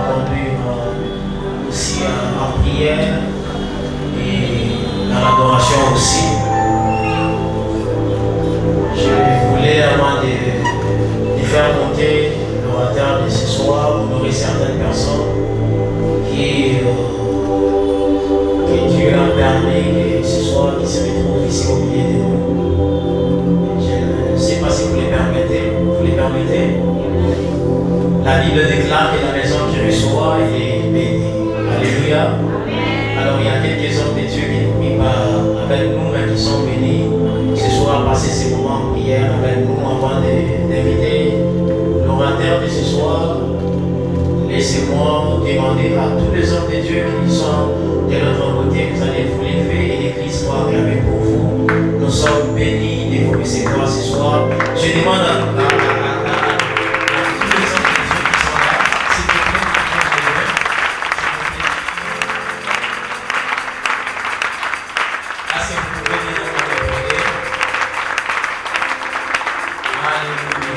conduire aussi en prière et dans l'adoration aussi. Je voulais, avant de faire monter l'orateur de ce soir, honorer certaines personnes qui Dieu a permis que ce soir qui se retrouvent ici au milieu de nous. Je ne sais pas si vous les permettez. Vous les permettez? La Bible déclare que la maison qui reçoit est bénie. Alléluia. Alors il y a quelques hommes de Dieu qui nous prient avec nous, mais qui sont bénis ce soir, passer ces moments de prière avec nous avant d'inviter l'orateur de ce soir. Laissez-moi demander à tous les hommes de Dieu qui sont de notre côté, vous allez vous lever et l'Église va acclamer pour vous. Nous sommes bénis de vous recevoir ce soir. Je demande à tous les hommes de Dieu qui sont là, s'il vous plaît, est-ce que vous pouvez bien entendre prier? Alléluia.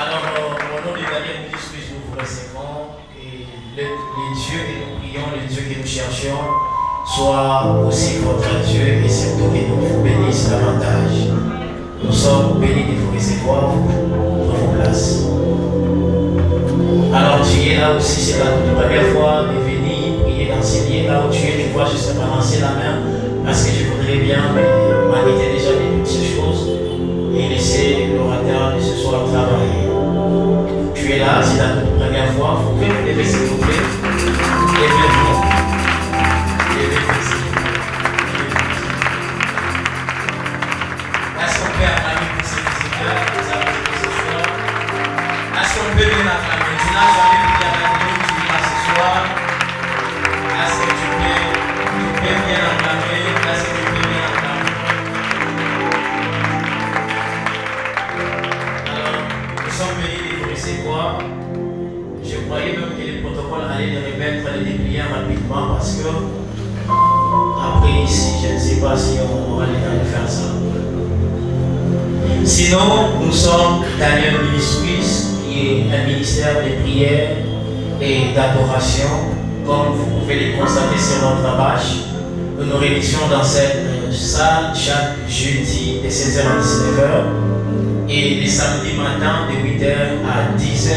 Alors, au nom de Daniel, nous disons que nous vous recevons et le Dieu que nous prions, le Dieu que nous cherchons, soit aussi votre Dieu et surtout que nous vous bénisse davantage. Nous sommes bénis de vous recevoir dans vos places. Alors, tu es là aussi, c'est la toute première fois de venir prier dans ces lieux. Là où tu es, tu vois, je sais pas lancer la main parce que je voudrais bien m'arrêter déjà de toutes ces choses et laisser l'orateur de ce soir travailler. Tu es là, c'est la toute première fois. Vous pouvez vous lever, s'il vous plaît. Levez-vous. Levez-vous ici. Est-ce qu'on peut acclamer pour ces visiteurs qui nous ont ce soir? Est-ce qu'on peut bien acclamer? Tu n'as jamais prié avec nous, tu es là ce soir. Est-ce que tu peux bien acclamer? Est-ce que tu peux bien acclamer? Alors, nous sommes venus de vous recevoir. Je croyais même que le protocole allait les remettre les dépliants rapidement parce que après ici, je ne sais pas si on aura le temps de faire ça. Sinon, nous sommes Daniel Ministries, qui est un ministère de prière et d'adoration. Comme vous pouvez le constater sur notre page, nous nous réunissons dans cette salle chaque jeudi de 16h à 19h et les samedis matin de 8h à 10h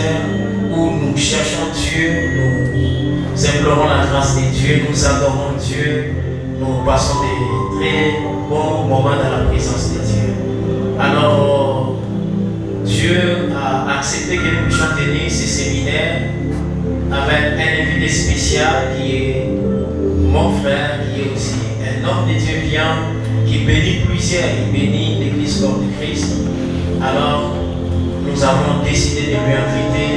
où nous cherchons Dieu, nous implorons la grâce de Dieu, nous adorons Dieu, nous passons des très bons moments dans la présence de Dieu. Alors, Dieu a accepté que nous puissions tenir ce séminaire avec un invité spécial qui est mon frère, qui est aussi un homme de Dieu bien, qui bénit plusieurs, il bénit l'Église corps de Christ. Alors, nous avons décidé de lui inviter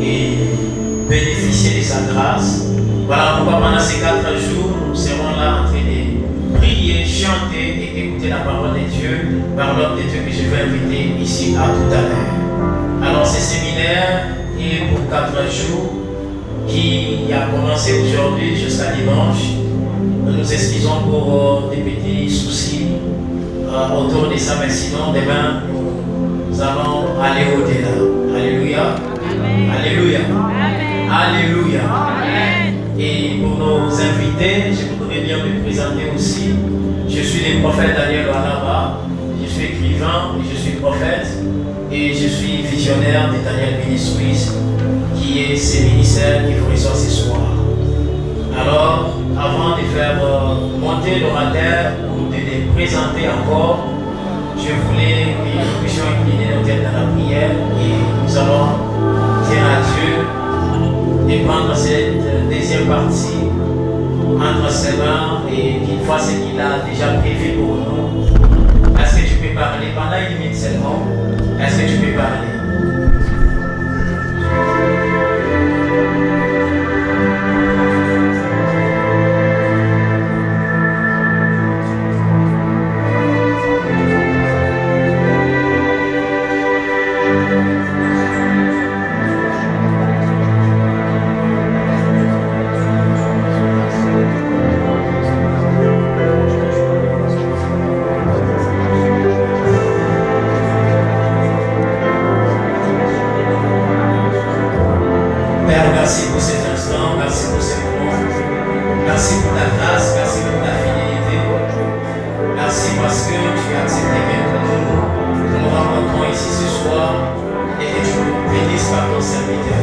et bénéficier de sa grâce. Voilà pourquoi pendant ces 4 jours, nous serons là en train de prier, chanter et écouter la parole de Dieu par l'homme de Dieu que je vais inviter ici à tout à l'heure. Alors, ce séminaire est pour 4 jours qui a commencé aujourd'hui jusqu'à dimanche. Nous nous excusons pour des petits soucis autour de ça, mais sinon demain nous allons aller au-delà. Alléluia. Amen. Alléluia. Amen. Alléluia. Amen. Et pour nos invités, je voudrais bien me présenter aussi. Je suis le prophète Daniel Wanaba. Je suis écrivain et je suis prophète. Et je suis visionnaire de Daniel Ministries, qui est ce ministère qui vous reçoit ce soir. Alors, avant de faire monter l'orateur ou de les présenter encore, je voulais que nous puissions incliner nos têtes dans la prière et nous allons dire à Dieu de prendre cette deuxième partie entre ses mains et qu'il fasse ce qu'il a déjà prévu pour nous. Est-ce que tu peux parler pendant 1 minute seulement? Est-ce que tu peux parler? Père, merci pour ces instants, merci pour ces moments. Merci pour ta grâce, merci pour ta fidélité. Merci parce que tu as accepté que nous rencontrons ici ce soir et que tu nous bénisses par ton serviteur.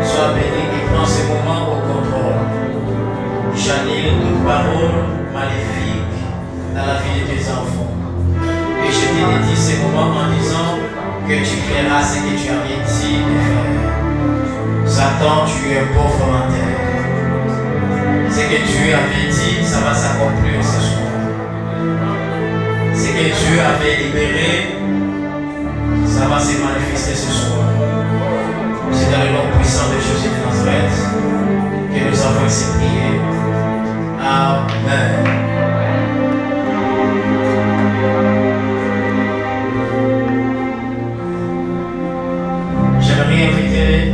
Sois béni et prends ce moment au contrôle. J'annule toute parole maléfique dans la vie de tes enfants. Et je te dédie ces moments en disant que tu feras ce que tu avais dit de faire. Satan, tu es un pauvre menteur. Ce que Dieu avait dit, ça va s'accomplir ce soir. Ce que Dieu avait libéré, ça va se manifester ce soir. C'est dans le nom puissant de Jésus de Nazareth que nous avons ainsi prié. Amen. J'aimerais inviter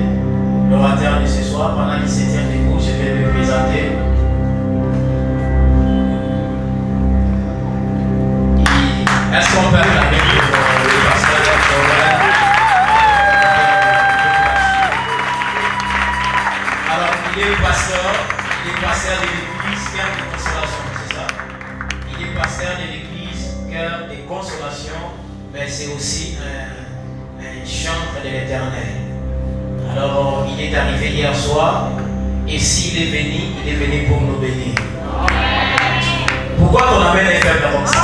l'orateur de ce soir, pendant qu'il se tient debout, je vais le présenter. Est-ce qu'on peut acclamer le pasteur Alors, il est pasteur de l'église Cœur de Consolation, c'est ça? Il est pasteur de l'église Cœur de Consolation, mais c'est aussi un chantre de l'Éternel. Alors, il est arrivé hier soir, et s'il est venu pour nous bénir. Pourquoi ton amen est faible comme ça?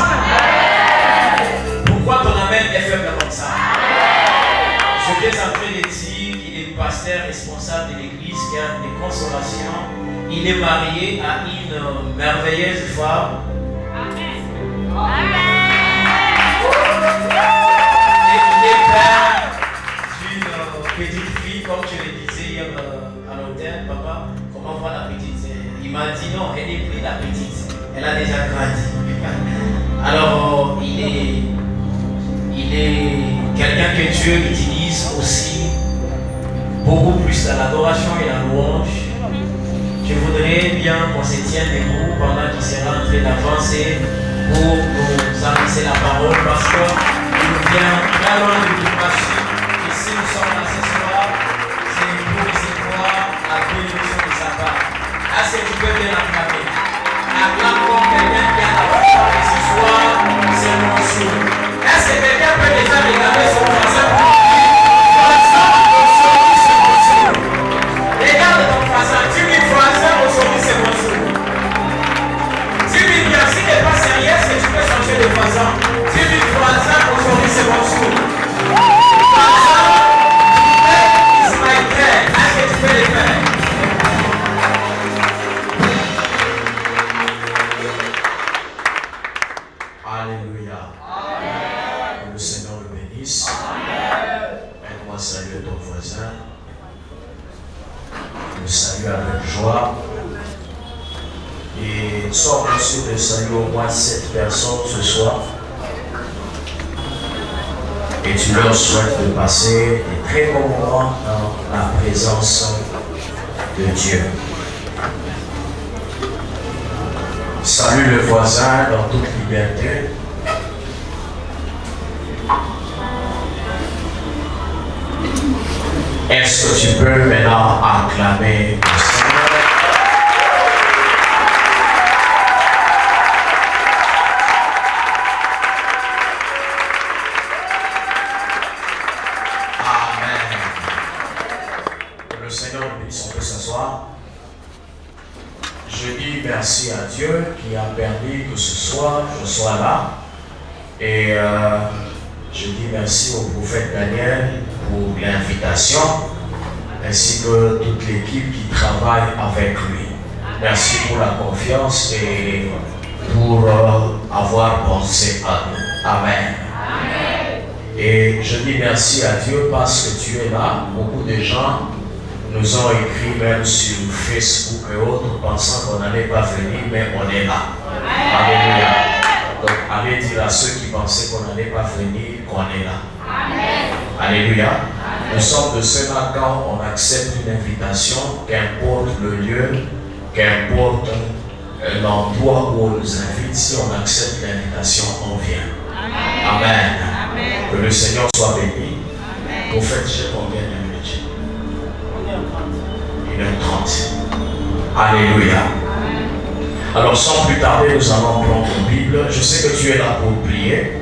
Pourquoi ton amen est faible comme ça? Je suis en train de dire qu'il est pasteur responsable de l'église Cœur de Consolation. Il est marié à une merveilleuse femme. Amen. Et il est père d'une petite fille, comme je le disais hier à l'hôtel. Papa, comment va la petite? Il m'a dit non, elle n'est plus la petite. Elle a déjà grandi. Alors, il est quelqu'un que Dieu utilise aussi beaucoup plus dans l'adoration et la louange. Je voudrais bien qu'on se tienne debout pendant qu'il sera en train d'avancer pour nous annoncer la parole parce qu'il nous vient très loin de tout marché. Et si nous sommes là ce soir, c'est pour recevoir la bénédiction de sa part. Est-ce que tu peux bien acclamer? Acclame comme quelqu'un qui a la foi et ce soir, c'est mon jour. Est-ce que quelqu'un peut déjà regarder son voisin pour dire aujourd'hui c'est mon jour? Regarde ton voisin, tu lui voisin, aujourd'hui c'est mon jour. Dis-lui bien, si tu n'es pas sérieux, est-ce que tu peux changer de voisin? Dis-lui voisin, aujourd'hui c'est mon jour. Voisin, it's my turn. Est-ce que tu peux le faire? Alléluia. Que le Seigneur le bénisse. Aide-moi à saluer ton voisin. Le salut avec joie. Et sois sûr de saluer au moins 7 personnes ce soir. Et tu leur souhaites de passer des très bons moments dans la présence de Dieu. Salue le voisin dans toute liberté. Est-ce que tu peux maintenant acclamer le Seigneur? Amen. Que le Seigneur bénisse, on peut s'asseoir. Je dis merci à Dieu qui a permis que ce soir je sois là. Et je dis merci au prophète Daniel pour l'invitation, ainsi que toute l'équipe qui travaille avec lui. Merci pour la confiance et pour avoir pensé à nous. Amen. Amen. Et je dis merci à Dieu parce que tu es là. Beaucoup de gens nous ont écrit même sur Facebook et autres pensant qu'on n'allait pas venir, mais on est là. Alléluia. Donc allez dire à ceux qui pensaient qu'on n'allait pas venir qu'on est là. Amen. Alléluia. Amen. Nous sommes de ceux-là quand on accepte une invitation, qu'importe le lieu, qu'importe l'endroit où on nous invite, si on accepte l'invitation, on vient. Amen. Amen. Amen. Que le Seigneur soit béni. Prophète, j'ai combien de minutes? 1h30. Alléluia. Alors sans plus tarder, nous allons prendre une Bible. Je sais que tu es là pour prier,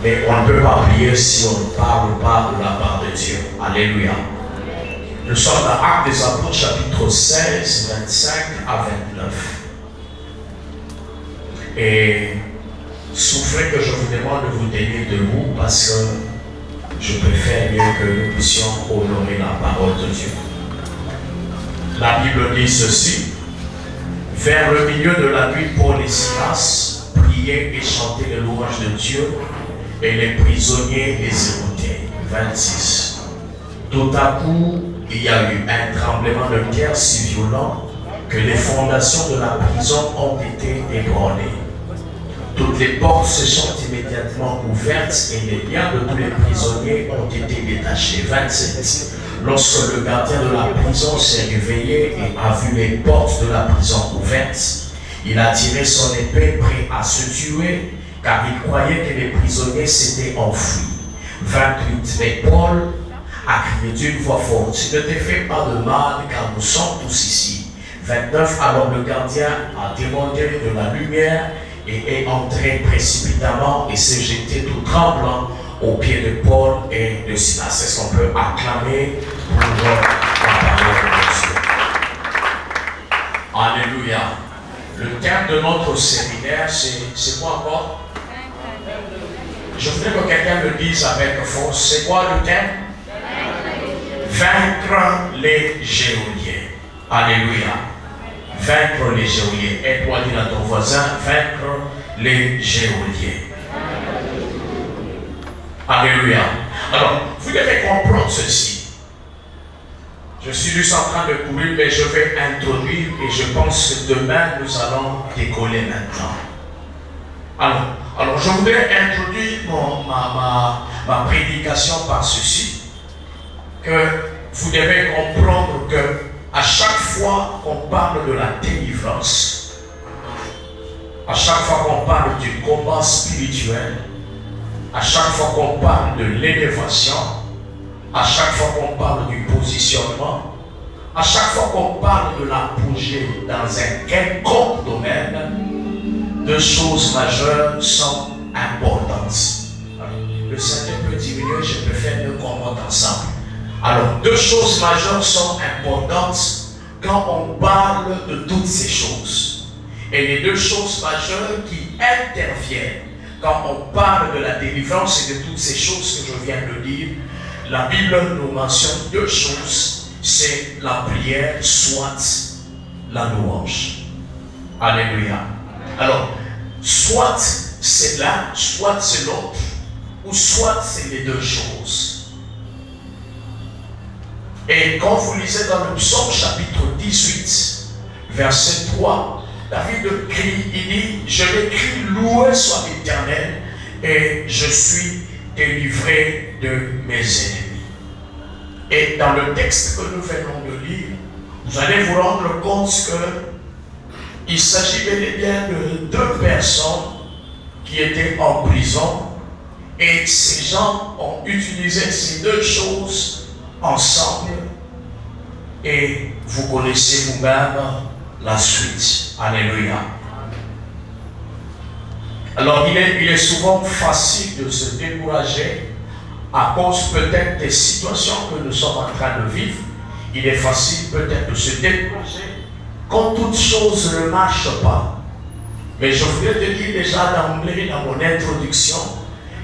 mais on ne peut pas prier si on ne parle pas de la part de Dieu. Alléluia. Nous sommes dans Actes des Apôtres, chapitre 16, 25 à 29. Et souffrez que je vous demande de vous tenir debout parce que je préfère mieux que nous puissions honorer la parole de Dieu. La Bible dit ceci. Vers le milieu de la nuit, Paul et Silas priaient et chantaient les louanges de Dieu et les prisonniers les écoutaient. 26. Tout à coup, il y a eu un tremblement de terre si violent que les fondations de la prison ont été ébranlées. Toutes les portes se sont immédiatement ouvertes et les liens de tous les prisonniers ont été détachés. 27. Lorsque le gardien de la prison s'est réveillé et a vu les portes de la prison ouvertes, il a tiré son épée prêt à se tuer car il croyait que les prisonniers s'étaient enfuis. 28. Mais Paul a crié d'une voix forte, ne te fais pas de mal car nous sommes tous ici. 29. Alors le gardien a demandé de la lumière et est entré précipitamment et s'est jeté tout tremblant aux pieds de Paul et de Silas. Est-ce qu'on peut acclamer pour la parole de Dieu? Alléluia. Le thème de notre séminaire, c'est quoi encore? Je voudrais que quelqu'un le dise avec force. C'est quoi le thème? Vaincre les géoliers. Alléluia. Vaincre les géoliers. Aide-toi dire à ton voisin, vaincre les géoliers. Alléluia. Alors, vous devez comprendre ceci. Je suis juste en train de courir, mais je vais introduire et je pense que demain, nous allons décoller maintenant. Alors je voudrais introduire ma prédication par ceci, que vous devez comprendre que à chaque fois qu'on parle de la délivrance, à chaque fois qu'on parle du combat spirituel, à chaque fois qu'on parle de l'élévation, à chaque fois qu'on parle du positionnement, à chaque fois qu'on parle de l'apogée dans un quelconque domaine, deux choses majeures sont importantes. Le Seigneur peut diminuer, je préfère mieux qu'on monte ensemble. Alors, deux choses majeures sont importantes quand on parle de toutes ces choses. Et les deux choses majeures qui interviennent quand on parle de la délivrance et de toutes ces choses que je viens de dire, la Bible nous mentionne deux choses. C'est la prière, soit la louange. Alléluia. Alors, soit c'est l'un, soit c'est l'autre, ou soit c'est les deux choses. Et quand vous lisez dans le psaume chapitre 18, verset 3, David crie, il dit, je l'écris, loué soit l'Éternel, et je suis délivré de mes ennemis. Et dans le texte que nous venons de lire, vous allez vous rendre compte qu'il s'agit bel et bien de deux personnes qui étaient en prison, et ces gens ont utilisé ces deux choses ensemble, et vous connaissez vous-même la suite. Alléluia. Alors il est souvent facile de se décourager à cause peut-être des situations que nous sommes en train de vivre. Il est facile peut-être de se décourager quand toute chose ne marche pas. Mais je voudrais te dire déjà d'emblée dans mon introduction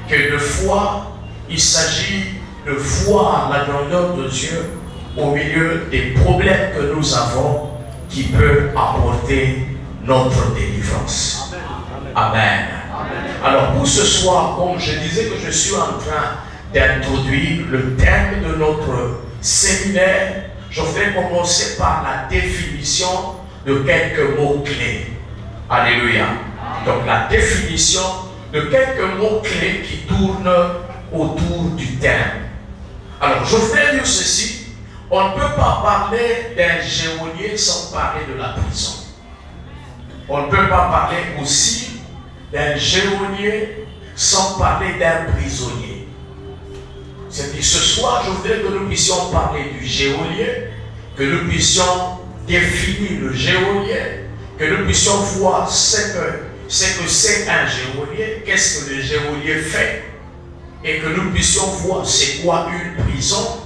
que de foi, il s'agit de voir la grandeur de Dieu au milieu des problèmes que nous avons qui peut apporter notre délivrance. Amen. Alors pour ce soir, comme je disais que je suis en train d'introduire le thème de notre séminaire, je voudrais commencer par la définition de quelques mots-clés. Alléluia. Donc la définition de quelques mots-clés qui tournent autour du thème. Alors je voudrais dire ceci. On ne peut pas parler d'un geôlier sans parler de la prison. On ne peut pas parler aussi d'un geôlier sans parler d'un prisonnier. C'est-à-dire ce soir, je voudrais que nous puissions parler du geôlier que nous puissions définir le géolien, que nous puissions voir ce que c'est un géolien, qu'est-ce que le géolien fait, et que nous puissions voir c'est quoi une prison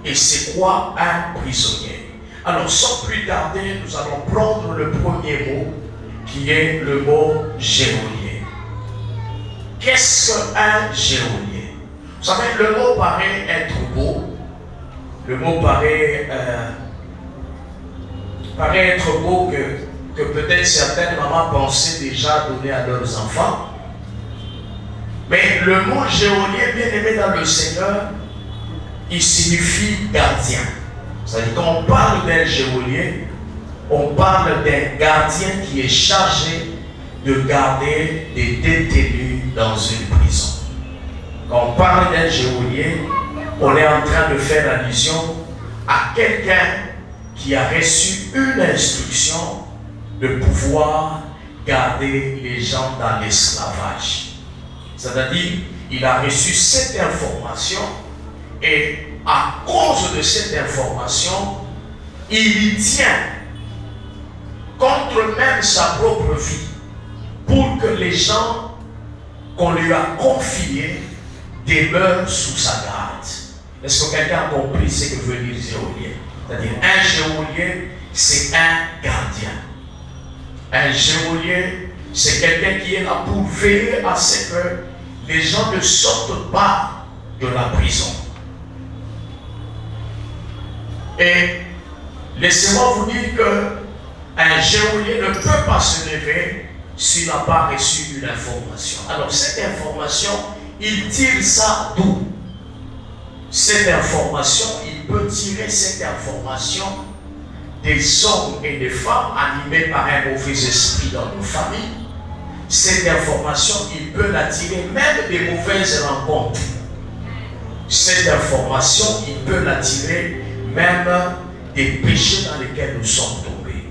et c'est quoi un prisonnier. Alors sans plus tarder, nous allons prendre le premier mot qui est le mot géolier. Qu'est-ce qu'un géolier? Vous savez, le mot paraît être beau, le mot paraît être beau que peut-être certaines mamans pensaient déjà donner à leurs enfants. Mais le mot géolien, bien aimé dans le Seigneur, il signifie gardien. C'est-à-dire quand on parle d'un géolien, on parle d'un gardien qui est chargé de garder des détenus dans une prison. Quand on parle d'un géolien, on est en train de faire allusion à quelqu'un qui a reçu une instruction de pouvoir garder les gens dans l'esclavage. C'est-à-dire, il a reçu cette information et à cause de cette information, il y tient contre même sa propre vie pour que les gens qu'on lui a confiés demeurent sous sa garde. Est-ce que quelqu'un a compris ce que veut dire géolien? C'est-à-dire, un géolien, c'est un gardien. Un géolien, c'est quelqu'un qui est là pour veiller à ce que les gens ne sortent pas de la prison. Et laissez-moi vous dire qu'un géolien ne peut pas se lever s'il n'a pas reçu une information. Alors cette information, il tire ça d'où? Cette information, il peut tirer cette information des hommes et des femmes animés par un mauvais esprit dans nos familles. Cette information, il peut la tirer même des mauvaises rencontres. Cette information, il peut la tirer même des péchés dans lesquels nous sommes tombés.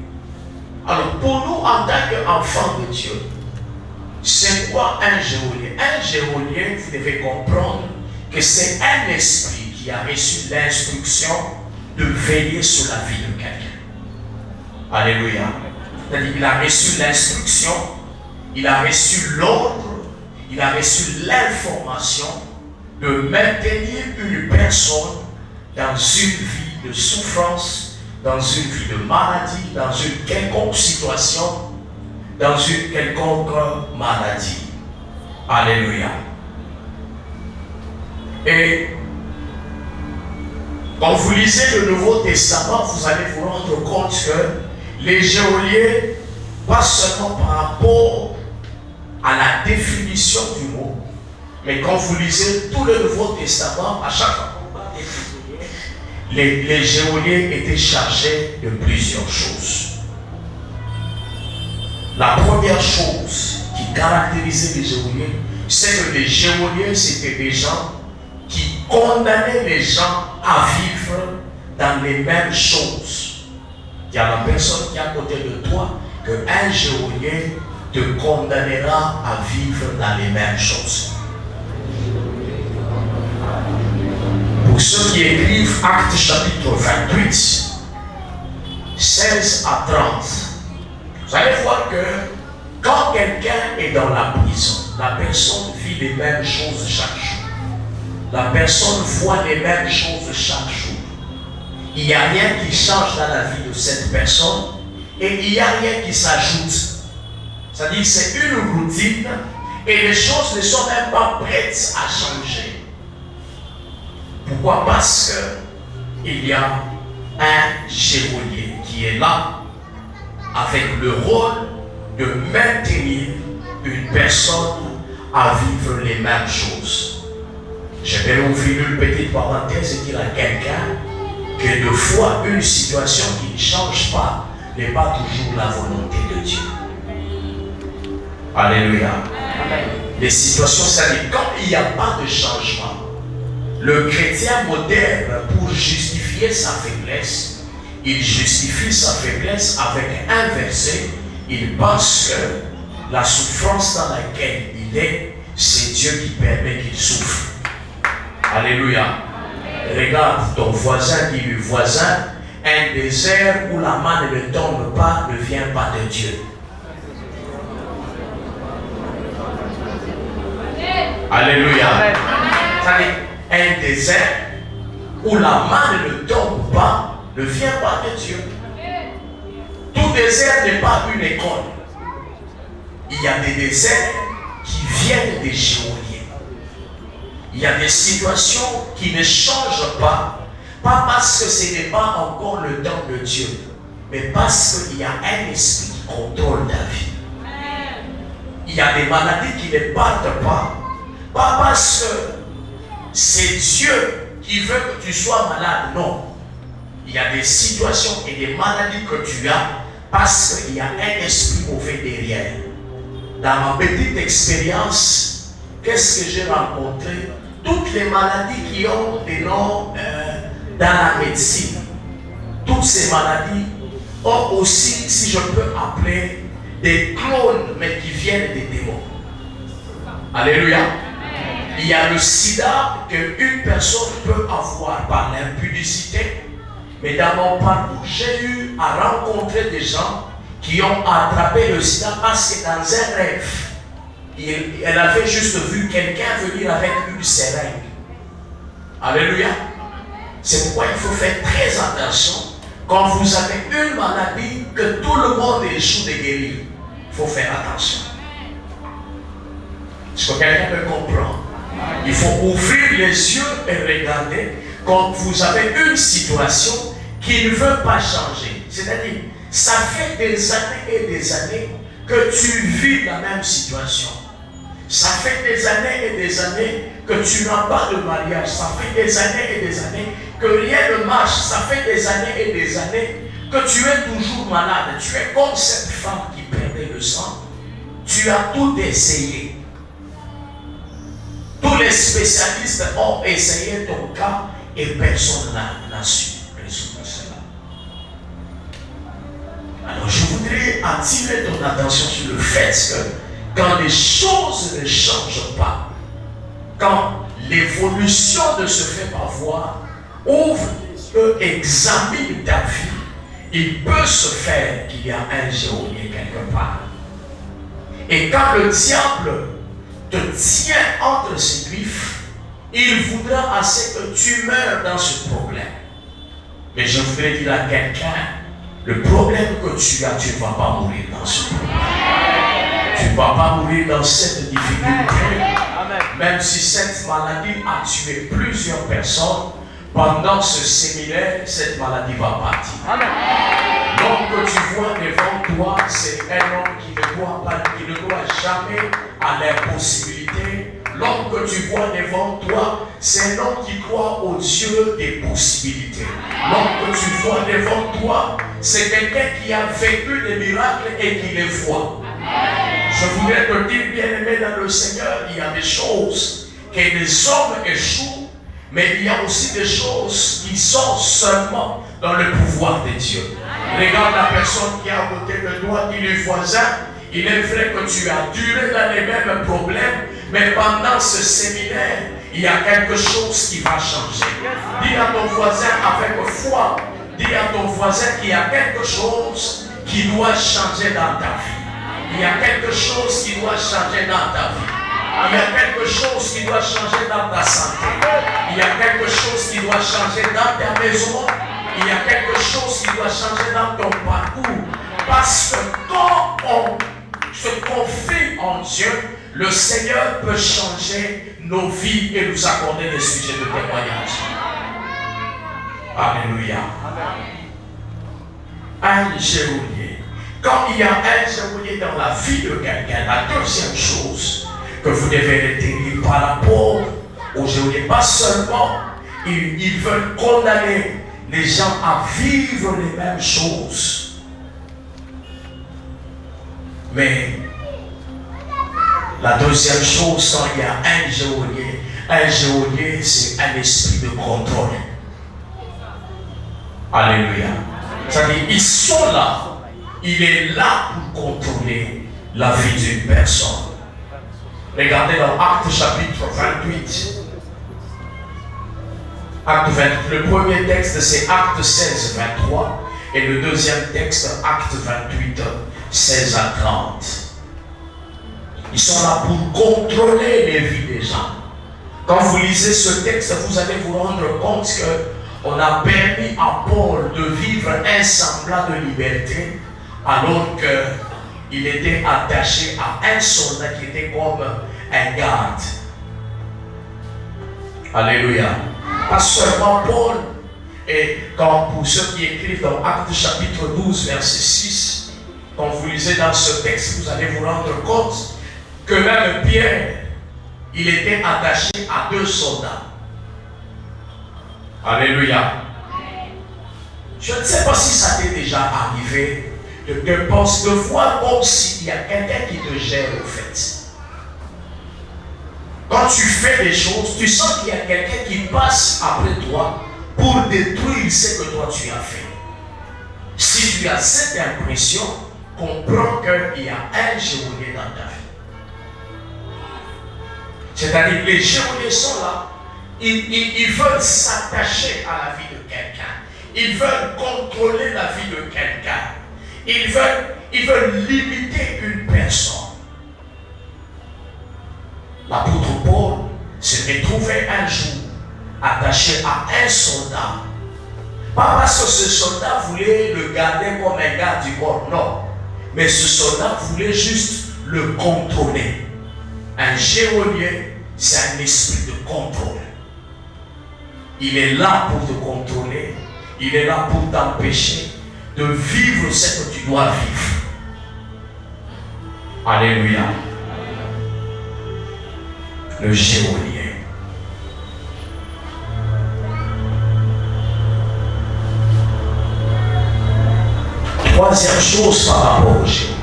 Alors pour nous, en tant qu'enfants de Dieu, c'est quoi un géolien? Un géolien, vous devez comprendre que c'est un esprit qui a reçu l'instruction de veiller sur la vie de quelqu'un. Alléluia. C'est-à-dire qu'il a reçu l'instruction, il a reçu l'ordre, il a reçu l'information de maintenir une personne dans une vie de souffrance, dans une vie de maladie, dans une quelconque situation, dans une quelconque maladie. Alléluia. Et quand vous lisez le Nouveau Testament, vous allez vous rendre compte que les géoliers, pas seulement par rapport à la définition du mot, mais quand vous lisez tout le Nouveau Testament, à chaque fois qu'on va définir, les géoliers étaient chargés de plusieurs choses. La première chose qui caractérisait les géoliers, c'est que les géoliers, c'était des gens qui condamnaient les gens à vivre dans les mêmes choses. Il y a la personne qui est à côté de toi, qu'un géolien te condamnera à vivre dans les mêmes choses. Pour ceux qui écrivent Actes chapitre 28, 16 à 30, vous allez voir que quand quelqu'un est dans la prison, la personne vit les mêmes choses chaque jour. La personne voit les mêmes choses chaque jour. Il n'y a rien qui change dans la vie de cette personne et il n'y a rien qui s'ajoute. C'est-à-dire que c'est une routine et les choses ne sont même pas prêtes à changer. Pourquoi? Parce qu'il y a un géolier qui est là avec le rôle de maintenir une personne à vivre les mêmes choses. Je vais ouvrir une petite parenthèse et dire à quelqu'un que de fois une situation qui ne change pas n'est pas toujours la volonté de Dieu. Alléluia. Amen. Les situations, c'est-à-dire quand il n'y a pas de changement, le chrétien moderne, pour justifier sa faiblesse, il justifie sa faiblesse avec un verset. Il pense que la souffrance dans laquelle il est, c'est Dieu qui permet qu'il souffre. Alléluia. Regarde ton voisin, dis-lui, voisin, un désert où la manne ne tombe pas ne vient pas de Dieu. Alléluia. C'est-à-dire, un désert où la manne ne tombe pas ne vient pas de Dieu. Tout désert n'est pas une école. Il y a des déserts qui viennent des géoliers. Il y a des situations qui ne changent pas parce que ce n'est pas encore le temps de Dieu, mais parce qu'il y a un esprit qui contrôle ta vie. Il y a des maladies qui ne partent pas parce que c'est Dieu qui veut que tu sois malade, non. Il y a des situations et des maladies que tu as parce qu'il y a un esprit mauvais derrière. Dans ma petite expérience, qu'est-ce que j'ai rencontré? Toutes les maladies qui ont des noms dans la médecine, toutes ces maladies ont aussi, si je peux appeler, des clones, mais qui viennent des démons. Alléluia. Il y a le sida qu'une personne peut avoir par l'impudicité, mais dans mon parcours, j'ai eu à rencontrer des gens qui ont attrapé le sida parce que dans un rêve, elle avait juste vu quelqu'un venir avec une seringue. Alléluia. C'est pourquoi il faut faire très attention. Quand vous avez une maladie que tout le monde échoue de guérir, il faut faire attention. Est-ce que quelqu'un me comprend? Il faut ouvrir les yeux et regarder quand vous avez une situation qui ne veut pas changer. C'est-à-dire, ça fait des années et des années que tu vis la même situation. Ça fait des années et des années que tu n'as pas de mariage. Ça fait des années et des années que rien ne marche. Ça fait des années et des années que tu es toujours malade. Tu es comme cette femme qui perdait le sang. Tu as tout essayé. Tous les spécialistes ont essayé ton cas et personne n'a su résoudre cela. Alors je voudrais attirer ton attention sur le fait que quand les choses ne changent pas, quand l'évolution ne se fait pas voir, ouvre les yeux, examine ta vie, il peut se faire qu'il y a un géolier quelque part. Et quand le diable te tient entre ses griffes, il voudra assez que tu meurs dans ce problème. Mais je voudrais dire à quelqu'un, le problème que tu as, tu ne vas pas mourir dans ce problème. Tu ne vas pas mourir dans cette difficulté. Même si cette maladie a tué plusieurs personnes, pendant ce séminaire, cette maladie va partir. L'homme que tu vois devant toi, c'est un homme qui ne doit jamais à l'impossibilité. L'homme que tu vois devant toi, c'est un homme qui croit au Dieu des possibilités. L'homme que tu vois devant toi, c'est quelqu'un qui a vécu des miracles et qui les voit. Je voudrais te dire, bien-aimé dans le Seigneur, il y a des choses que les hommes échouent, mais il y a aussi des choses qui sont seulement dans le pouvoir de Dieu. Regarde la personne qui est à côté de toi, dit le voisin, il est vrai que tu as duré dans les mêmes problèmes, mais pendant ce séminaire, il y a quelque chose qui va changer. Dis à ton voisin avec foi, dis à ton voisin qu'il y a quelque chose qui doit changer dans ta vie. Il y a quelque chose qui doit changer dans ta vie. Il y a quelque chose qui doit changer dans ta santé. Il y a quelque chose qui doit changer dans ta maison. Il y a quelque chose qui doit changer dans ton parcours. Parce que quand on se confie en Dieu, le Seigneur peut changer nos vies et nous accorder des sujets de témoignage. Alléluia. Un géolier. Quand il y a un géolier dans la vie de quelqu'un, la deuxième chose que vous devez retenir par rapport au géolier, pas seulement ils veulent condamner les gens à vivre les mêmes choses, mais la deuxième chose, quand il y a un géolier, c'est un esprit de contrôle. Alléluia. C'est-à-dire, ils sont là. Il est là pour contrôler la vie d'une personne. Regardez dans Actes chapitre 28. Le premier texte, c'est Acte 16, 23. Et le deuxième texte, Acte 28, 16 à 30. Ils sont là pour contrôler les vies des gens. Quand vous lisez ce texte, vous allez vous rendre compte qu'on a permis à Paul de vivre un semblant de liberté, alors qu'il était attaché à un soldat qui était comme un garde. Alléluia. Pas seulement Paul, et quand pour ceux qui écrivent dans Actes chapitre 12, verset 6, quand vous lisez dans ce texte, vous allez vous rendre compte que même Pierre, il était attaché à 2 soldats. Alléluia. Je ne sais pas si ça t'est déjà arrivé de voir comme s'il y a quelqu'un qui te gère au fait. Quand tu fais des choses, tu sens qu'il y a quelqu'un qui passe après toi pour détruire ce que toi tu as fait. Si tu as cette impression, comprends qu'il y a un geôlier dans ta vie. C'est-à-dire que les geôliers sont là, ils veulent s'attacher à la vie de quelqu'un. Ils veulent contrôler la vie de quelqu'un. Ils veulent limiter une personne. L'apôtre Paul se retrouvait un jour attaché à un soldat. Pas parce que ce soldat voulait le garder comme un garde du corps, non. Mais ce soldat voulait juste le contrôler. Un geôlier, c'est un esprit de contrôle. Il est là pour te contrôler. Il est là pour t'empêcher de vivre ce que tu dois vivre. Alléluia. Le geôlier. Troisième chose par rapport au geôlier.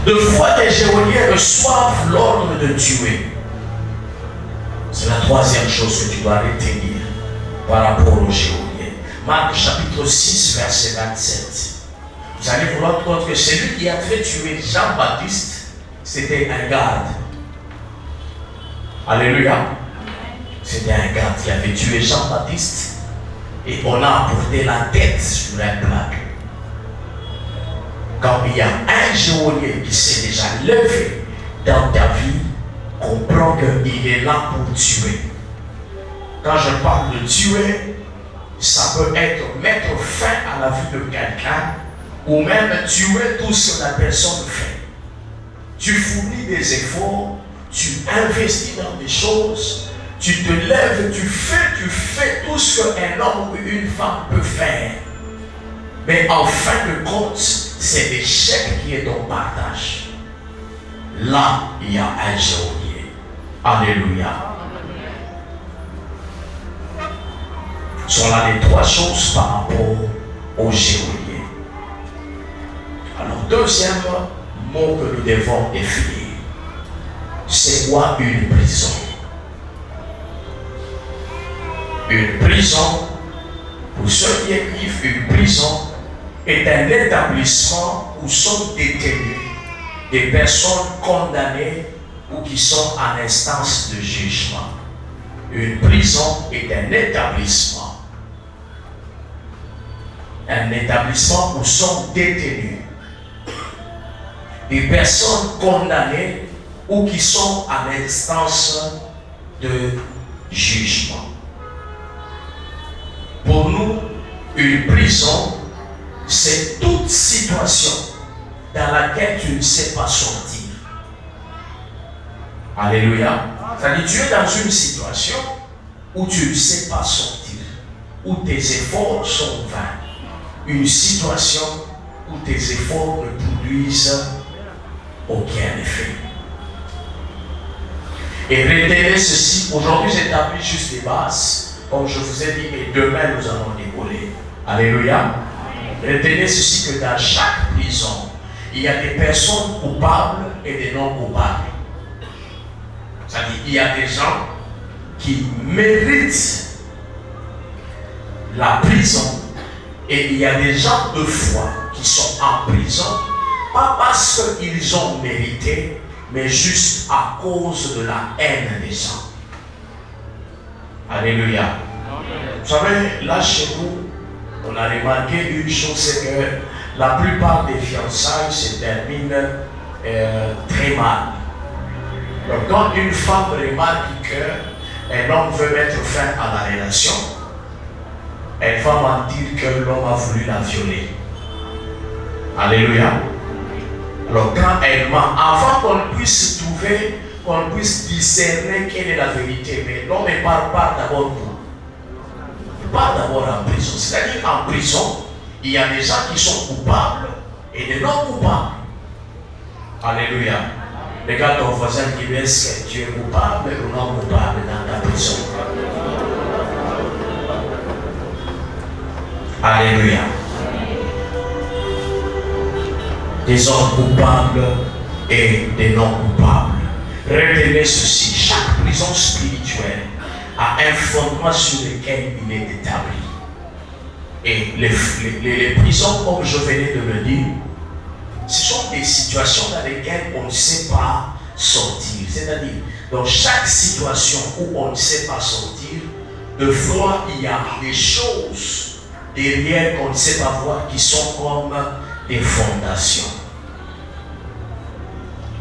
De fois, les geôliers reçoivent l'ordre de tuer. C'est la troisième chose que tu dois retenir par rapport au geôlier. Marc chapitre 6, verset 27. Vous allez vous rendre compte que celui qui a fait tuer Jean-Baptiste, c'était un garde. Alléluia. C'était un garde qui avait tué Jean-Baptiste. Et on a apporté la tête sur un plaque. Quand il y a un geôlier qui s'est déjà levé dans ta vie, comprends qu'il est là pour tuer. Quand je parle de tuer, ça peut être mettre fin à la vie de quelqu'un ou même tuer tout ce que la personne fait. Tu fournis des efforts, tu investis dans des choses, tu te lèves, tu fais tout ce qu'un homme ou une femme peut faire. Mais en fin de compte, c'est l'échec qui est ton partage. Là, il y a un geôlier. Alléluia. Ce sont là les 3 choses par rapport au geôlier. Alors, deuxième mot que nous devons définir, c'est quoi une prison? Une prison, pour ceux qui écrivent, une prison est un établissement où sont détenues des personnes condamnées ou qui sont en instance de jugement. Une prison est un établissement où sont détenues des personnes condamnées ou qui sont en instance de jugement. Pour nous, une prison, c'est toute situation dans laquelle tu ne sais pas sortir. Alléluia. C'est-à-dire, tu es dans une situation où tu ne sais pas sortir, où tes efforts sont vains. Une situation où tes efforts ne produisent aucun effet. Et retenez ceci, aujourd'hui j'établis juste les bases, comme je vous ai dit, et demain nous allons décoller. Alléluia. Retenez ceci, que dans chaque prison, il y a des personnes coupables et des non coupables. C'est-à-dire, il y a des gens qui méritent la prison et il y a des gens de foi qui sont en prison, pas parce qu'ils ont mérité, mais juste à cause de la haine des gens. Alléluia. Vous savez, là chez nous, on a remarqué une chose, c'est que la plupart des fiançailles se terminent très mal. Donc quand une femme remarque qu'un homme veut mettre fin à la relation, elle va mentir que l'homme a voulu la violer. Alléluia. Alors quand elle ment, avant qu'on puisse trouver, qu'on puisse discerner quelle est la vérité, mais l'homme part d'abord où? Il part d'abord en prison. C'est-à-dire en prison, il y a des gens qui sont coupables et des non coupables. Alléluia. Regarde ton voisin qui dit, est-ce que tu es coupable ou non coupable dans ta prison? Alléluia. Des hommes coupables et des non coupables. Retenez ceci, chaque prison spirituelle a un fondement sur lequel il est établi. Et les prisons, comme je venais de le dire, ce sont des situations dans lesquelles on ne sait pas sortir. C'est-à-dire, dans chaque situation où on ne sait pas sortir, de fois, il y a des choses derrière qu'on ne sait pas voir qui sont comme des fondations.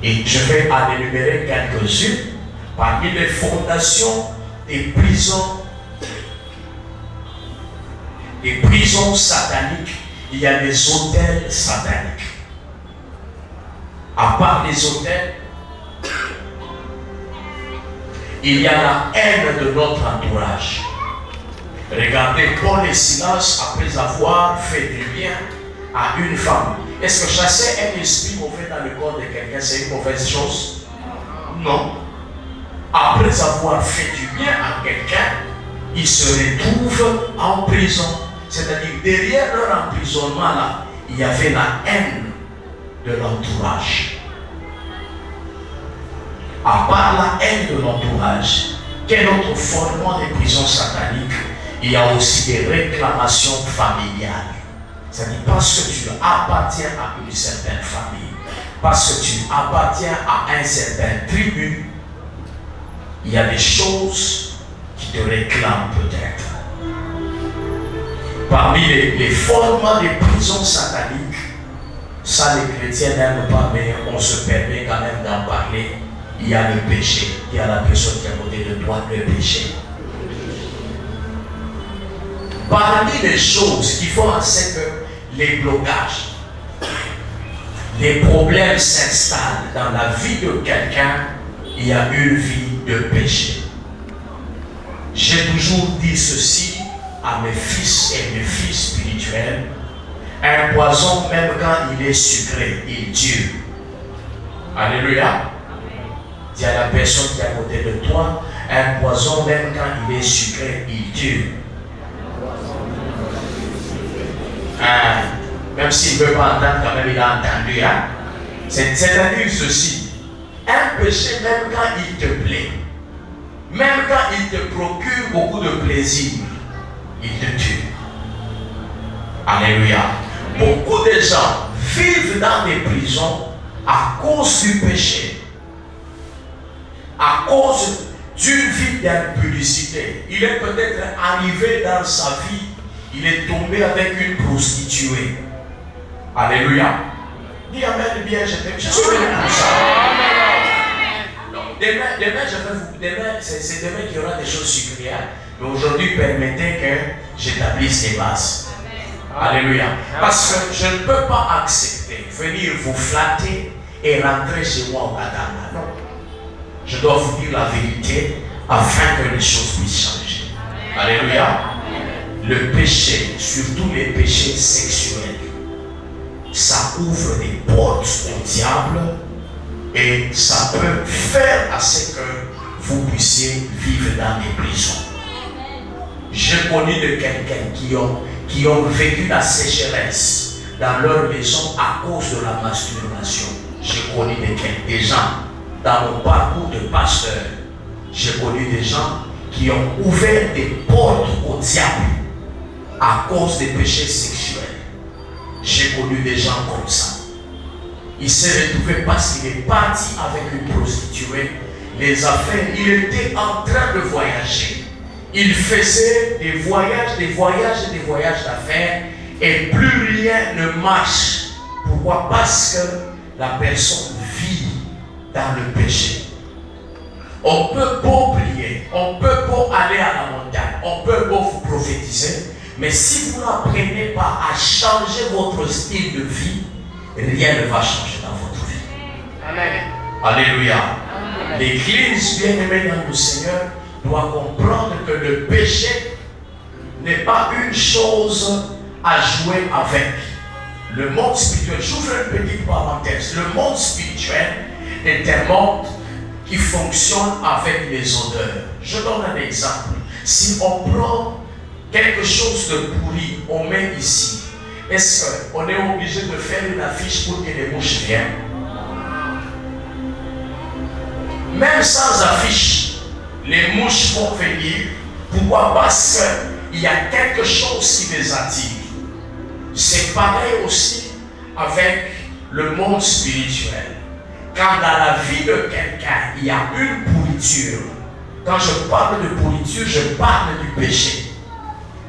Et je vais en énumérer quelques-unes. Parmi les fondations des prisons sataniques, il y a des autels sataniques. À part les autels, il y a la haine de notre entourage. Regardez Paul et Silas, après avoir fait du bien à une femme. Est-ce que chasser un esprit mauvais dans le corps de quelqu'un, c'est une mauvaise chose? Non. Après avoir fait du bien à quelqu'un, ils se retrouvent en prison. C'est-à-dire, derrière leur emprisonnement là, il y avait la haine de l'entourage. À part la haine de l'entourage, quel autre fondement des prisons sataniques? Il y a aussi des réclamations familiales. C'est-à-dire parce que tu appartiens à une certaine famille, parce que tu appartiens à un certain tribu, il y a des choses qui te réclament peut-être. Parmi les fondements des prisons sataniques, ça les chrétiens n'aiment pas, mais on se permet quand même d'en parler. Il y a le péché. Il y a la personne qui est à côté de toi, le péché. Parmi les choses qui font en sorte que les blocages, les problèmes s'installent dans la vie de quelqu'un, il y a une vie de péché. J'ai toujours dit ceci à mes fils et mes filles spirituels: un poison, même quand il est sucré, il tue. Alléluia. Dis à la personne qui est à côté de toi, un poison, même quand il est sucré, il tue. Même s'il ne veut pas entendre, quand même il a entendu. Hein? C'est-à-dire ceci: un péché, même quand il te plaît, même quand il te procure beaucoup de plaisir, il te tue. Alléluia. Beaucoup de gens vivent dans des prisons à cause du péché, à cause d'une vie d'impudicité. Il est peut-être arrivé dans sa vie, il est tombé avec une prostituée. Alléluia. Dis amen bien, je suis venu pour ça. Demain, c'est demain qu'il y aura des choses sucrières. Mais aujourd'hui, permettez que j'établisse les bases. Alléluia. Parce que je ne peux pas accepter venir vous flatter et rentrer chez moi au katana. Non. Je dois vous dire la vérité afin que les choses puissent changer. Alléluia. Le péché, surtout les péchés sexuels, ça ouvre des portes au diable et ça peut faire à ce que vous puissiez vivre dans les prisons. J'ai connu de quelqu'un qui ont vécu la sécheresse dans leur maison à cause de la masturbation. J'ai connu des gens dans mon parcours de pasteur. J'ai connu des gens qui ont ouvert des portes au diable à cause des péchés sexuels. J'ai connu des gens comme ça. Il s'est retrouvé parce qu'il est parti avec une prostituée. Les affaires, il était en train de voyager. il faisait des voyages d'affaires et plus rien ne marche. Pourquoi? Parce que la personne vit dans le péché. On peut pas prier, on peut pas aller à la montagne, on peut pas vous prophétiser, mais si vous n'apprenez pas à changer votre style de vie, rien ne va changer dans votre vie. Amen. Alléluia. L'Église bien-aimée dans le Seigneur doit comprendre que le péché n'est pas une chose à jouer avec. Le monde spirituel, j'ouvre une petite parenthèse, le monde spirituel est un monde qui fonctionne avec les odeurs. Je donne un exemple. Si on prend quelque chose de pourri, on met ici, est-ce qu'on est obligé de faire une affiche pour que les mouches viennent? Même sans affiche, les mouches vont venir. Pourquoi? Parce qu'il y a quelque chose qui les attire. C'est pareil aussi avec le monde spirituel. Quand dans la vie de quelqu'un, il y a une pourriture. Quand je parle de pourriture, je parle du péché.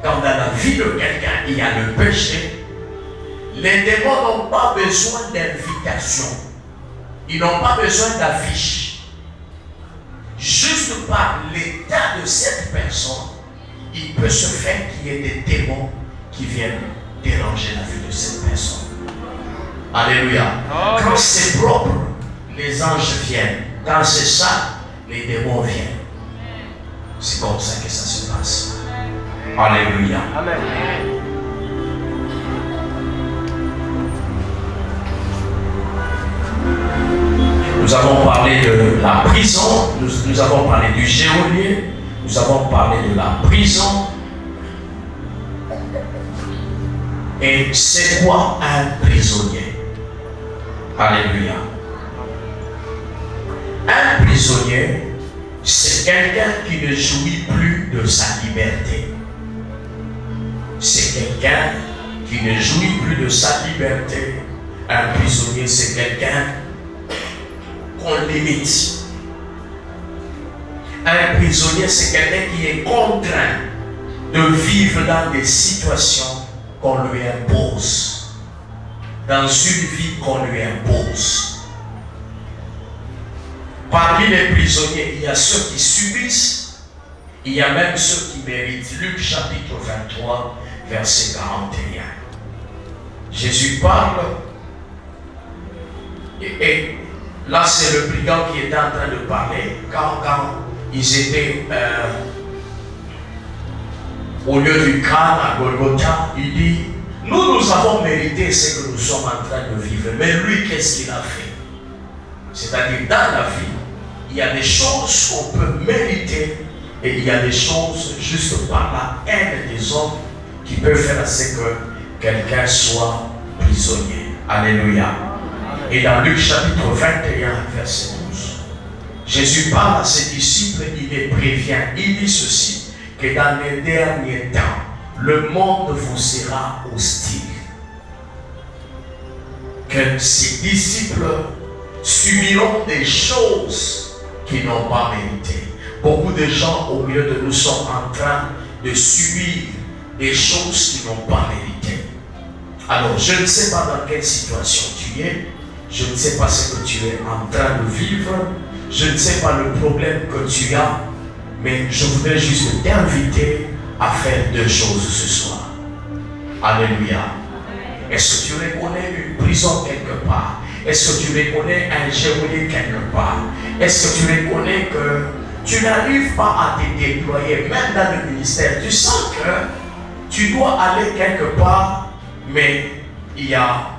Quand dans la vie de quelqu'un, il y a le péché, les démons n'ont pas besoin d'invitation. Ils n'ont pas besoin d'affiche. Juste par l'état de cette personne, il peut se faire qu'il y ait des démons qui viennent déranger la vie de cette personne. Alléluia. Quand c'est propre, les anges viennent. Quand c'est ça, les démons viennent. C'est comme ça que ça se passe. Alléluia. Amen. Nous avons parlé de la prison, nous avons parlé du geôlier, nous avons parlé de la prison. Et c'est quoi un prisonnier? Alléluia. Un prisonnier, c'est quelqu'un qui ne jouit plus de sa liberté. C'est quelqu'un qui ne jouit plus de sa liberté. Un prisonnier, c'est quelqu'un qu'on limite. Un prisonnier, c'est quelqu'un qui est contraint de vivre dans des situations qu'on lui impose, dans une vie qu'on lui impose. Parmi les prisonniers, il y a ceux qui subissent, il y a même ceux qui méritent. Luc chapitre 23, verset 41. Jésus parle, et là c'est le brigand qui est en train de parler. Quand ils étaient au lieu du crâne à Golgotha, il dit, nous avons mérité ce que nous sommes en train de vivre. Mais lui, qu'est-ce qu'il a fait? C'est-à-dire, dans la vie, il y a des choses qu'on peut mériter et il y a des choses juste par la haine des hommes qui peuvent faire à ce que quelqu'un soit prisonnier. Alléluia. Et dans Luc chapitre 21, verset 12, Jésus parle à ses disciples, il les prévient. Il dit ceci, que dans les derniers temps, le monde vous sera hostile. Que ses disciples subiront des choses qu'ils n'ont pas méritées. Beaucoup de gens au milieu de nous sont en train de subir des choses qu'ils n'ont pas méritées. Alors, je ne sais pas dans quelle situation tu es, je ne sais pas ce que tu es en train de vivre, je ne sais pas le problème que tu as, mais je voudrais juste t'inviter à faire deux choses ce soir. Alléluia. Est-ce que tu reconnais une prison quelque part? Est-ce que tu reconnais un geôlier quelque part? Est-ce que tu reconnais que tu n'arrives pas à te déployer, même dans le ministère? Tu sens que tu dois aller quelque part, mais il y a...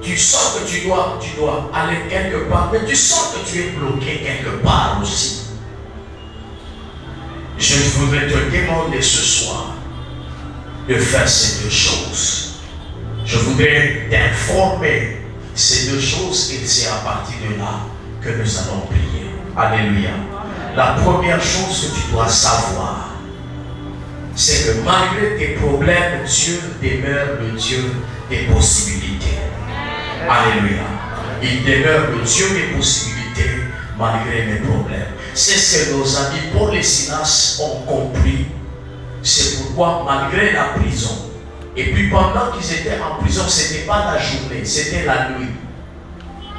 Tu sens que tu dois aller quelque part, mais tu sens que tu es bloqué quelque part aussi. Je voudrais te demander ce soir de faire ces deux choses. Je voudrais t'informer ces deux choses et c'est à partir de là que nous allons prier. Alléluia. La première chose que tu dois savoir, c'est que malgré tes problèmes, Dieu demeure le Dieu des possibilités. Alléluia. Il demeure le Dieu des possibilités malgré mes problèmes. C'est ce que nos amis Paul et Silas ont compris. C'est pourquoi, malgré la prison, et puis pendant qu'ils étaient en prison, ce n'était pas la journée, c'était la nuit.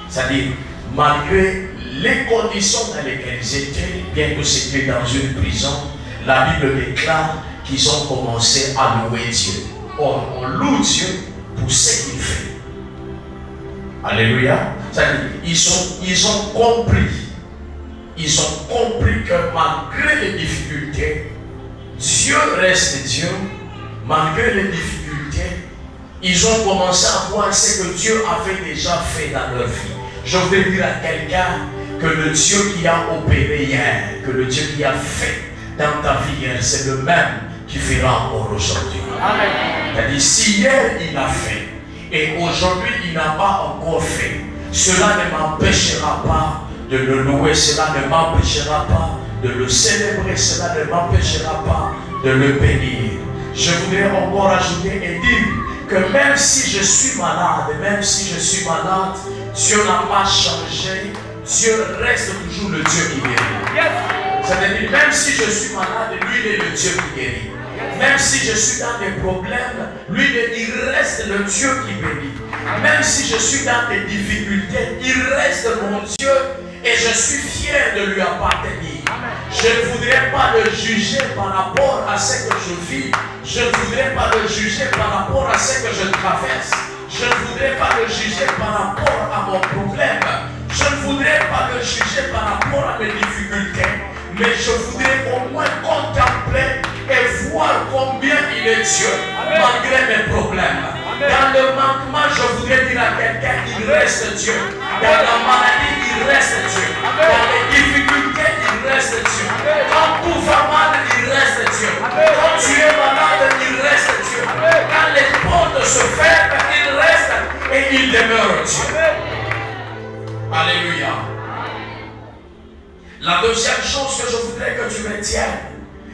C'est-à-dire, malgré les conditions dans lesquelles ils étaient, bien que c'était dans une prison, la Bible déclare qu'ils ont commencé à louer Dieu. Or, on loue Dieu pour ce qu'il fait. Alléluia. C'est-à-dire, ils ont compris. Ils ont compris que malgré les difficultés, Dieu reste Dieu. Malgré les difficultés, ils ont commencé à voir ce que Dieu avait déjà fait dans leur vie. Je voudrais dire à quelqu'un que le Dieu qui a opéré hier, que le Dieu qui a fait dans ta vie hier, c'est le même qui fera encore aujourd'hui. Amen. C'est-à-dire, si hier il a fait et aujourd'hui il n'a pas encore fait, cela ne m'empêchera pas de le louer, cela ne m'empêchera pas de le célébrer, cela ne m'empêchera pas de le bénir. Je voudrais encore ajouter et dire que même si je suis malade, Dieu n'a pas changé, Dieu reste toujours le Dieu qui guérit. Yes. C'est-à-dire, même si je suis malade, lui il est le Dieu qui guérit. Même si je suis dans des problèmes, lui il reste le Dieu qui bénit. Même si je suis dans des difficultés, il reste mon Dieu et je suis fier de lui appartenir. Je ne voudrais pas le juger par rapport à ce que je vis. Je ne voudrais pas le juger par rapport à ce que je traverse. Je ne voudrais pas le juger par rapport à mon problème. Je ne voudrais pas le juger par rapport à mes difficultés. Mais je voudrais au moins contempler et voir combien il est Dieu, malgré mes problèmes. Dans le manquement, je voudrais dire à quelqu'un, il reste Dieu. Dans la maladie, il reste Dieu. Dans les difficultés, il reste Dieu. Quand tout va mal, il reste Dieu. Quand tu es malade, il reste Dieu. Quand les portes se ferment, il reste et il demeure Dieu. Alléluia. La deuxième chose que je voudrais que tu retiennes,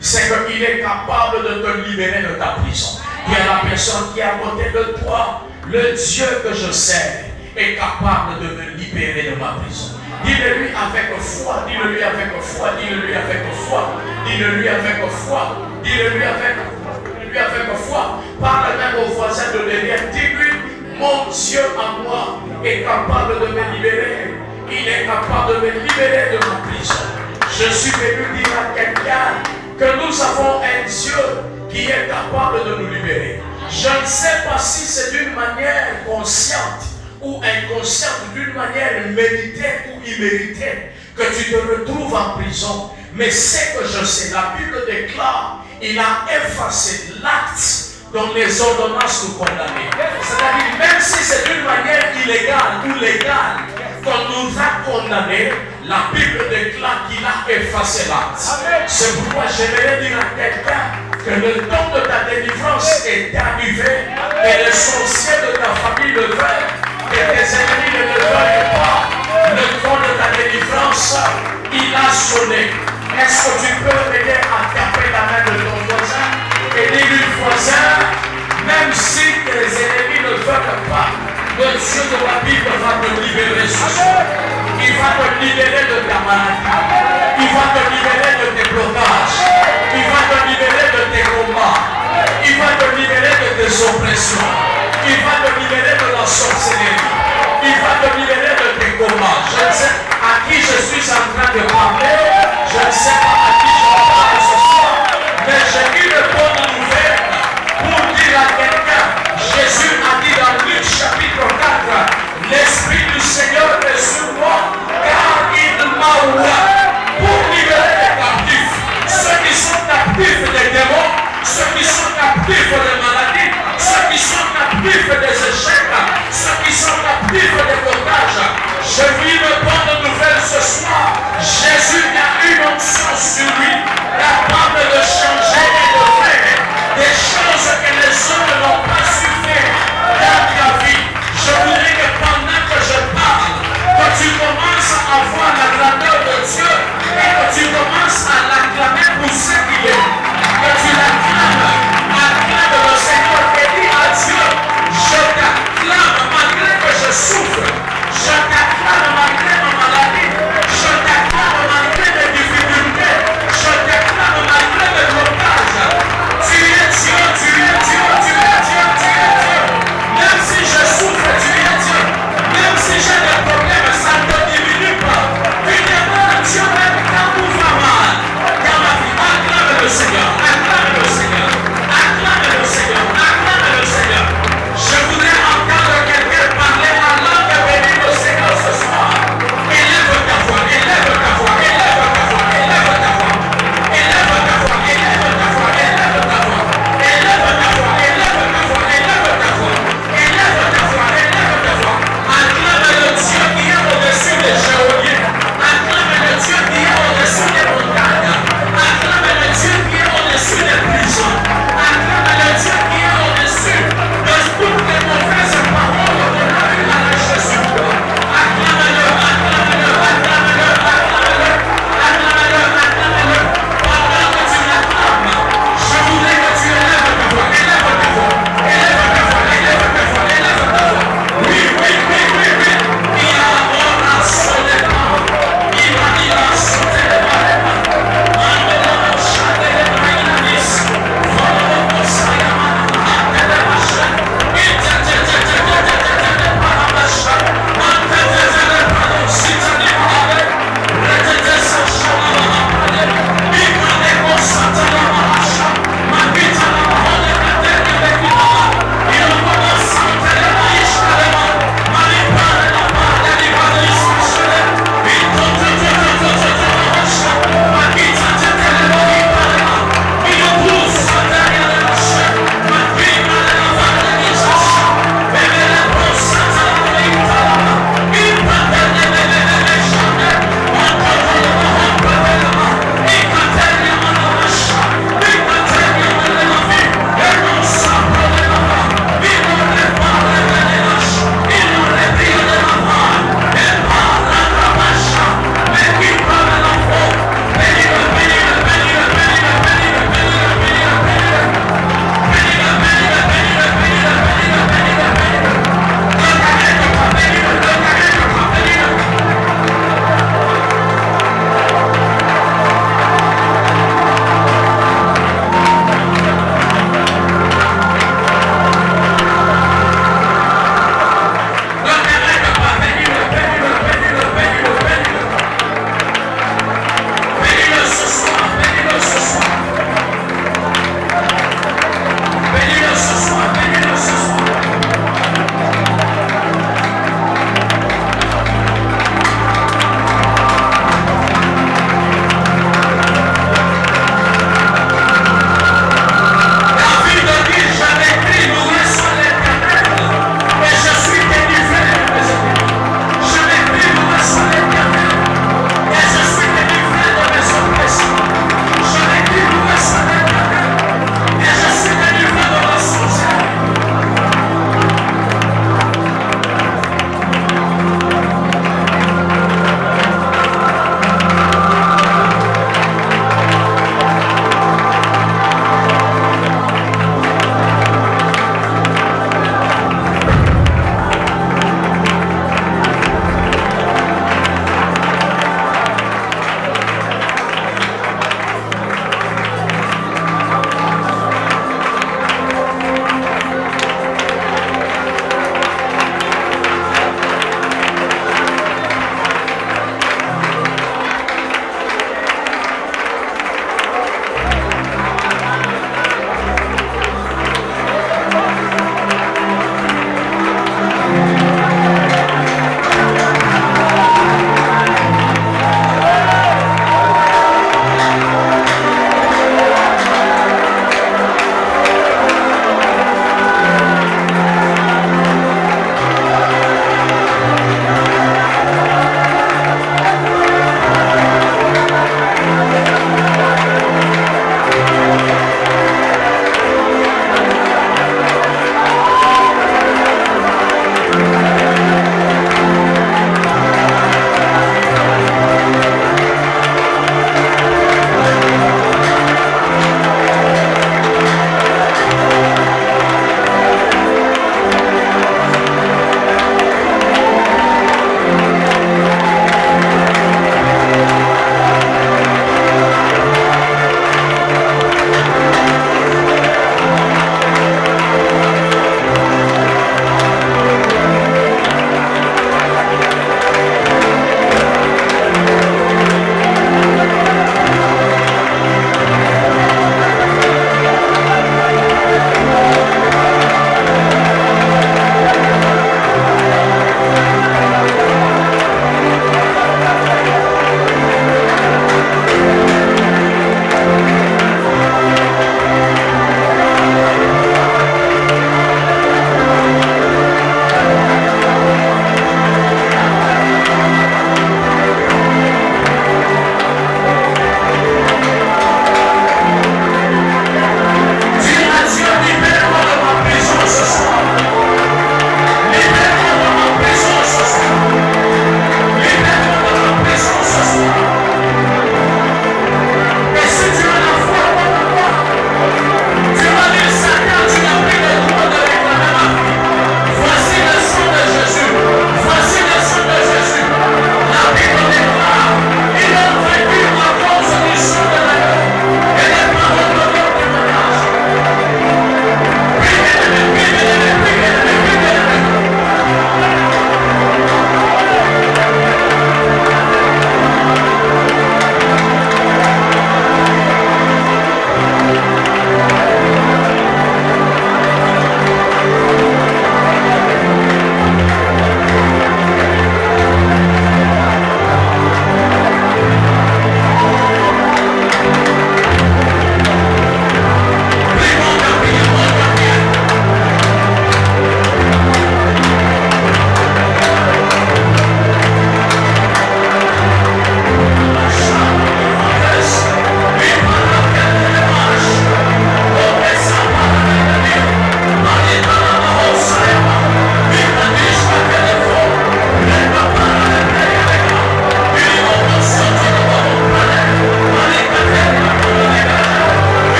c'est qu'il est capable de te libérer de ta prison. Il y a la personne qui est à côté de toi, le Dieu que je sers est capable de me libérer de ma prison. Dis-le-lui avec foi, dis-le-lui avec foi, dis-le-lui avec foi, dis-le-lui avec foi, dis-le-lui avec foi. Parle même au voisin de derrière, dis-lui, mon Dieu à moi est capable de me libérer. Il est capable de me libérer de ma prison. Je suis venu dire à quelqu'un que nous avons un Dieu qui est capable de nous libérer. Je ne sais pas si c'est d'une manière consciente ou inconsciente, d'une manière méritée ou imméritée, que tu te retrouves en prison. Mais ce que je sais, la Bible déclare, il a effacé l'acte dont les ordonnances nous condamnaient. C'est-à-dire, même si c'est d'une manière illégale ou légale qu'on nous a condamnés, la Bible déclare qu'il a effacé l'acte. C'est pourquoi j'aimerais dire à quelqu'un que le temps de ta délivrance est arrivé et les sorciers de ta famille le veulent et tes ennemis ne le veulent pas. Le temps de ta délivrance, il a sonné. Est-ce que tu peux m'aider à taper la main de ton voisin et dire au voisin, même si tes ennemis ne veulent pas, le Dieu de la Bible va te libérer ce soir. Il va te libérer de ta maladie. Il va te libérer de tes blocages. Il va te libérer de tes combats. Il va te libérer de tes oppressions. Il va te libérer de la sorcellerie. Il va te libérer de tes combats. Je ne sais à qui je suis en train de parler. Je ne sais pas à qui je parle ce soir. Mais j'ai une bonne nouvelle pour dire à quelqu'un. Jésus a dit dans Luc chapitre 4, l'Esprit du Seigneur est sur moi, car il m'a ouvert pour libérer les captifs. Ceux qui sont captifs des démons, ceux qui sont captifs des maladies, ceux qui sont captifs des échecs, ceux qui sont captifs des blocages. Je vis une bonne nouvelle ce soir. Jésus a une onction sur lui, capable de changer et de faire des choses que les hommes n'ont pas su faire dans ta vie. Je voudrais que pendant que je parle, que tu commences à voir la grandeur de Dieu et que tu commences à l'acclamer pour ce qu'il est. Que tu l'acclames, acclame le Seigneur et dis à Dieu, je t'acclame malgré que je souffre, je t'acclame malgré ma maladie, je t'acclame malgré mes difficultés.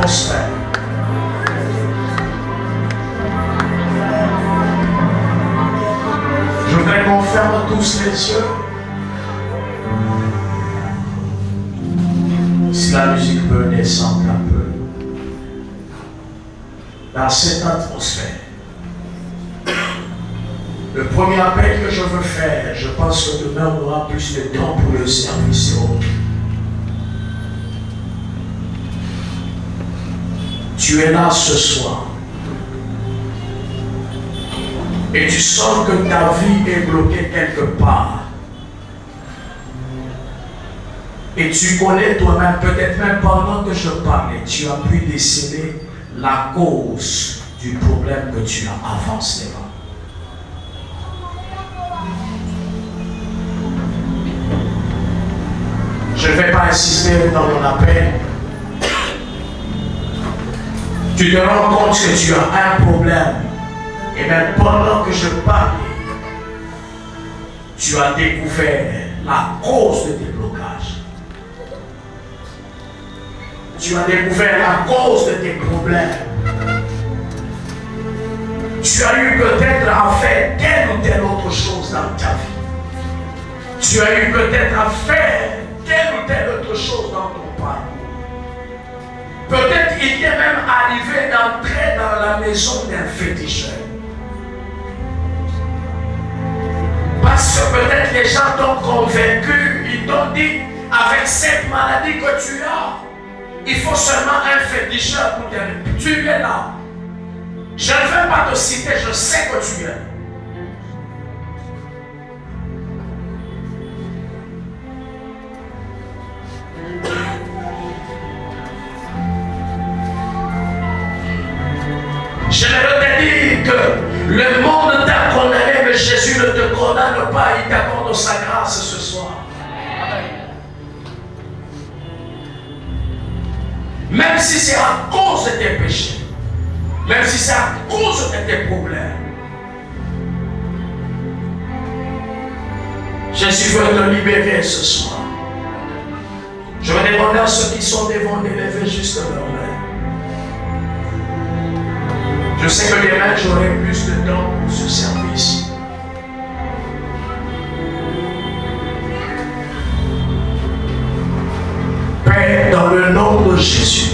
atmosphère. Je voudrais qu'on ferme tous les yeux. Si la musique peut descendre un peu dans cette atmosphère. Le premier appel que je veux faire, je pense que demain on aura plus de temps pour le service. Tu es là ce soir et tu sens que ta vie est bloquée quelque part. Et tu connais toi-même, peut-être même pendant que je parlais, tu as pu déceler la cause du problème que tu as avancé devant. Je ne vais pas insister dans mon appel. Tu te rends compte que tu as un problème. Et même pendant que je parlais, tu as découvert la cause de tes blocages. Tu as découvert la cause de tes problèmes. Tu as eu peut-être à faire telle ou telle autre chose dans ta vie. Tu as eu peut-être à faire telle ou telle autre chose dans ton parcours. Peut-être il est même arrivé d'entrer dans la maison d'un féticheur. Parce que peut-être les gens t'ont convaincu, ils t'ont dit, avec cette maladie que tu as, il faut seulement un féticheur pour t'aider. Tu es là. Je ne vais pas te citer, je sais que tu es. J'aimerais te dire que le monde t'a condamné, mais Jésus ne te condamne pas, il t'accorde sa grâce ce soir. Même si c'est à cause de tes péchés, même si c'est à cause de tes problèmes, Jésus veut te libérer ce soir. Je vais demander à ceux qui sont devant d'élever juste leur main. Je sais que demain j'aurai plus de temps pour ce service. Père, dans le nom de Jésus,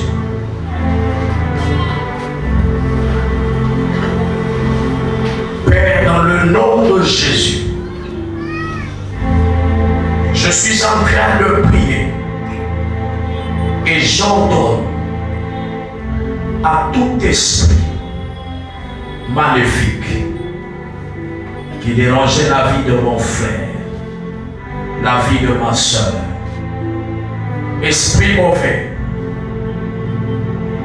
Père, dans le nom de Jésus, je suis en train de prier et j'ordonne à tout esprit maléfique qui dérangeait la vie de mon frère, la vie de ma soeur, esprit mauvais,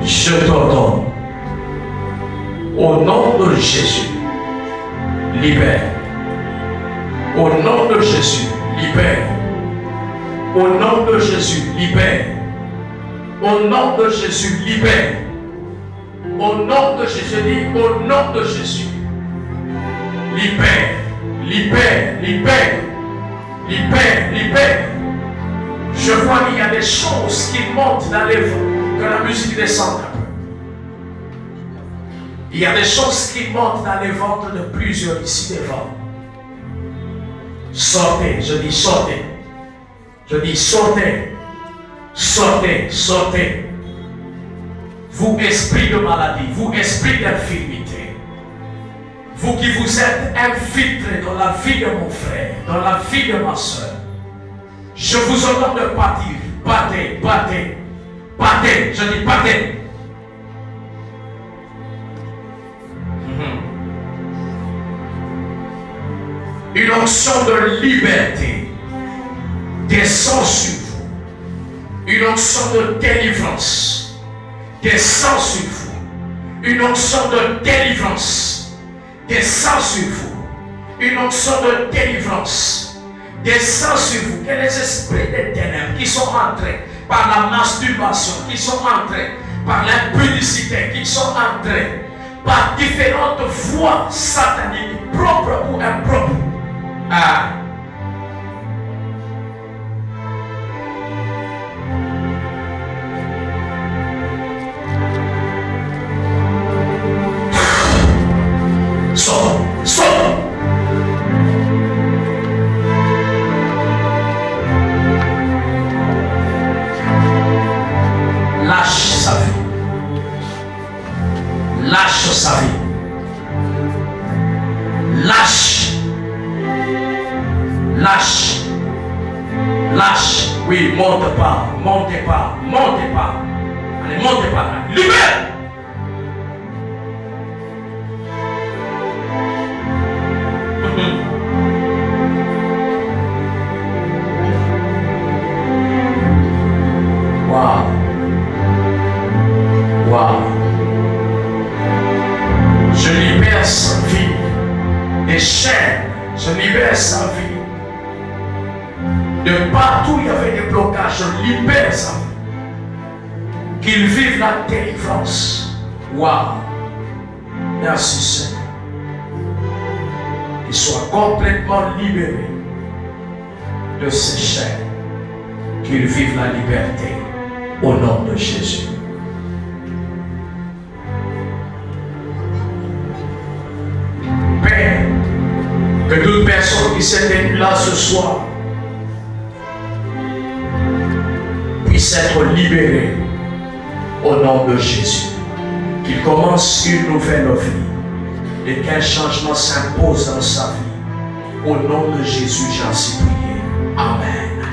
je t'ordonne au nom de Jésus, libère. Au nom de Jésus, libère. Au nom de Jésus, libère. Au nom de Jésus, libère. Au nom de Jésus, dis au nom de Jésus, libère, libère, libère, libère, libère. Je vois qu'il y a des choses qui montent dans les vents, que la musique descende un peu. Il y a des choses qui montent dans les ventres de plusieurs ici devant. Sortez, je dis sortez. Je dis sortez, sortez, sortez. Vous, esprit de maladie, vous, esprit d'infirmité, vous qui vous êtes infiltrés dans la vie de mon frère, dans la vie de ma soeur, je vous ordonne de partir. Battez, battez, battez, je dis battez. Une onction de liberté descend sur vous. Une onction de délivrance descend sur vous. Une onction de délivrance descend sur vous. Une onction de délivrance descend sur vous. Que les esprits des ténèbres qui sont entrés par la masturbation, qui sont entrés par l'impudicité, qui sont entrés par différentes voies sataniques, propres ou impropres, Saute. Lâche sa vie. Lâche sa vie. Lâche. Lâche. Lâche. Oui, monte pas. Montez pas. Montez pas. Allez, montez pas. Libère. Wow. Wow. Je libère sa vie des chaînes. Je libère sa vie. De partout il y avait des blocages, je libère sa vie. Qu'il vive la délivrance. Wow. Merci Seigneur. Qu'il soit complètement libéré de ces chaînes. Qu'il vive la liberté au nom de Jésus. Père, que toute personne qui s'est tenue là ce soir puisse être libérée au nom de Jésus. Qu'il commence une nouvelle vie et qu'un changement s'impose dans sa vie. Au nom de Jésus, j'en suis prié. Amen.